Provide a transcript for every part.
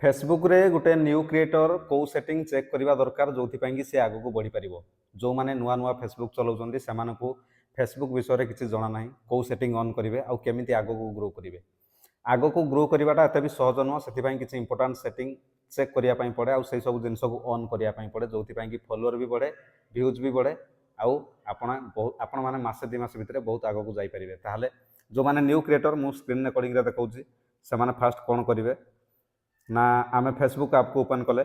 Facebook रे गोटे new creator कौ सेटिंग चेक करने दरकार जो कि सी आग को बढ़ी पार जो मैंने नुआ नुआ फेसबुक चलाउछन्ति सेमानकु फेसबुक विषय में किसी जना ना कौ सेटिंग ऑन करेंगे आउ केमी आग को ग्रो करेंगे आग को ग्रो करवाटा एत भी सहज नुह से किसी इंपोर्टाट सेटिंग चेक करने पड़े आउ से सब जिन को ऑन करने पड़े जो कि फॉलोअर भी बढ़े व्यूज भी बढ़े आउ आपण मैंने मसे दी मास भितर बहुत आग को जापारे ताहले जो मैंने न्यू क्रिएटर मु स्क्रीन में कड़ी देखा से फास्ट कौन करेंगे ना आम फेसबुक आप को ओपन कले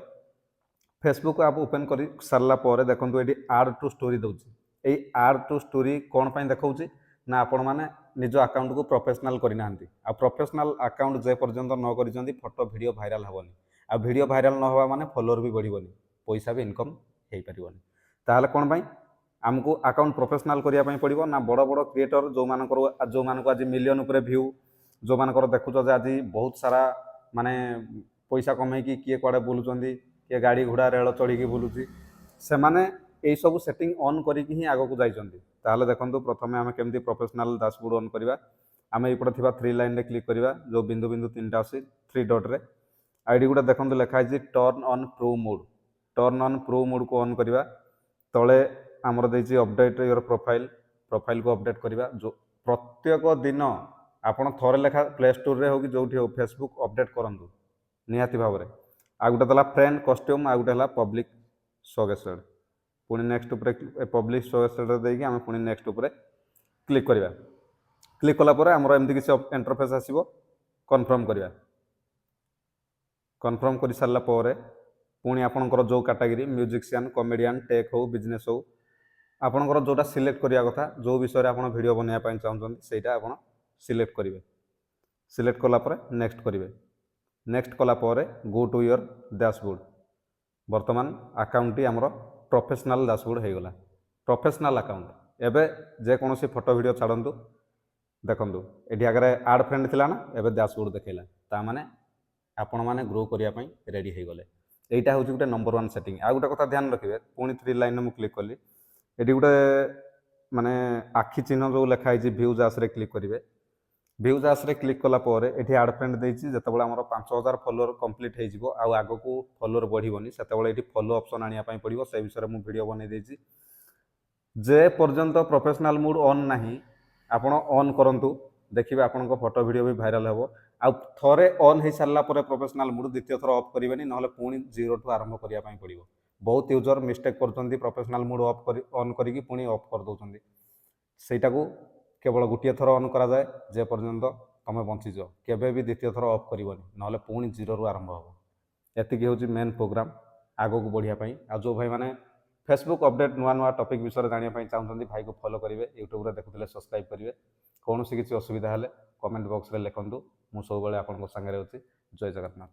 फेसबुक आप ओपन कर सारापर देखो ये आड टू स्टोरी दूसरी ये आड टू स्टोरी कौन पर देखा ना आपण मैंने निज आकाउंट को प्रोफेशनल करना आ प्रोफेशनल आकाउंट जे पर्यंत न कर फोटो वीडियो भाइराल हेनी आ वीडियो भाइराल न हवा माने फॉलोअर भी बढ़िबनी पैसा भी इनकम हो पारिबनी ताहले कौन पाई आमको आकाउंट प्रोफेशनल करने पड़ो ना बड़ बड़ क्रिएटर जो मानक आज मिलियन उपर व्यू जो मानकर देखुच आज बहुत सारा माने पैसा कमेकी किए कड़े बुलूँ किए गाड़ी घोड़ा रेल चढ़ी बुलूँ से माने यही सब सेटिंग ऑन करके ही आग को जाइछन्ति ताहले देखंतु प्रथमे आमे केमती प्रोफेशनल डैशबोर्ड ऑन करबा आमे एपटे थिबा 3 लाइन रे क्लिक करबा जो बिंदु बिंदु तीनटा आसी 3 डॉट रे आईडी गुडा देखंतु लिखा है टर्न ऑन प्रो मोड को ऑन करबा तळे हमर देछि अपडेट योर प्रोफाइल को अपडेट करबा जो प्रत्येक दिन आपण थोरे लेखा प्ले स्टोर रे हो कि जोठी हो फेसबुक अपडेट करंतु निहाती भाव में आ गोटे दला फ्रेंड कस्ट्यूम आ गोटे है पब्लिक सजेस्टेड पुणी नेक्स्ट उपर पब्लिक सजेस्टेड देकी आम पुणी नेक्स्ट उपर क्लिक करवा क्लिक कलापर आमर एमती किसी इंटरफेस आसो कन्फर्म करवा कन्फर्म कर सारापर पुणी आपणकर जो कैटेगरी म्यूजिशियन कॉमेडियन टेक हो बिजनेस हो आपणकर जोटा सिलेक्ट करने कथा जो विषय में आप वीडियो बनवाई चाहते ସେଇଟା ଆପଣ सिलेक्ट करेंगे सिलेक्ट कलापर नेक्स्ट करेंगे नेक्स्ट कलापर गो टू योर डैशबोर्ड बर्तमान आकाउंट आमर प्रोफेशनल डैशबोर्ड हो गला प्रोफेशनल आकाउंट एबे जेकोसी फोटो वीडियो छाड़ू देखूँ ये आगे आड फ्रेंड थी ना एबे डैशबोर्ड देखला ताने आपण मैंने ग्रो करने रेडी हो गले यहाँ हूँ गोटे नंबर 1 सेटिंग आ गोटे कथा ध्यान रखिए पुणी 3 लाइन में क्लिक कली ये गोटे माने आखि चिन्ह जो लिखाई भ्यूज आसरे क्लिक करेंगे भ्यूज आसरे क्लिक कलापर ये आड फ्रेंड देती जो आम 5000 फॉलोअर कंप्लीट हो आग को फॉलोअर बढ़ोनी से ये फॉलो ऑप्शन आने पड़ो से विषय में वीडियो बनई देती जे पर्यंत प्रोफेशनल मोड ऑन नहीं आपण ऑन करंतु देखिए आपण फोटो वीडियो भी भाइराल हे आ थोड़े ऑन हो सारापर प्रोफेशनल मोड द्वितीय थर ऑफ करेंगे ना पुणी जीरो ठू आरंभ करने पड़ो बहुत यूजर मिस्टेक कर प्रोफेशनल मोड ऑफ कर ऑन करी पुणी ऑफ कर दौरान सेटा को केवल गोटे थर ऑन करा जाए जे पर्यंत तुम बंचीज केबे भी द्वितीय थर ऑफ करनी ना पुणी जीरो आरंभ हे एतिक हूँ मेन प्रोग्राम आग को बढ़ापी आ जो भाई मैंने फेसबुक अपडेट नुआ नुआ टॉपिक विषय जानापी चाहते भाई को फॉलो करेंगे यूट्यूब देखुले सब्सक्राइब करेंगे कौन सी किसी असुविधा है कमेंट बॉक्स में लिखूँ मुझे सब आपंक सागर अच्छी जय जगन्नाथ।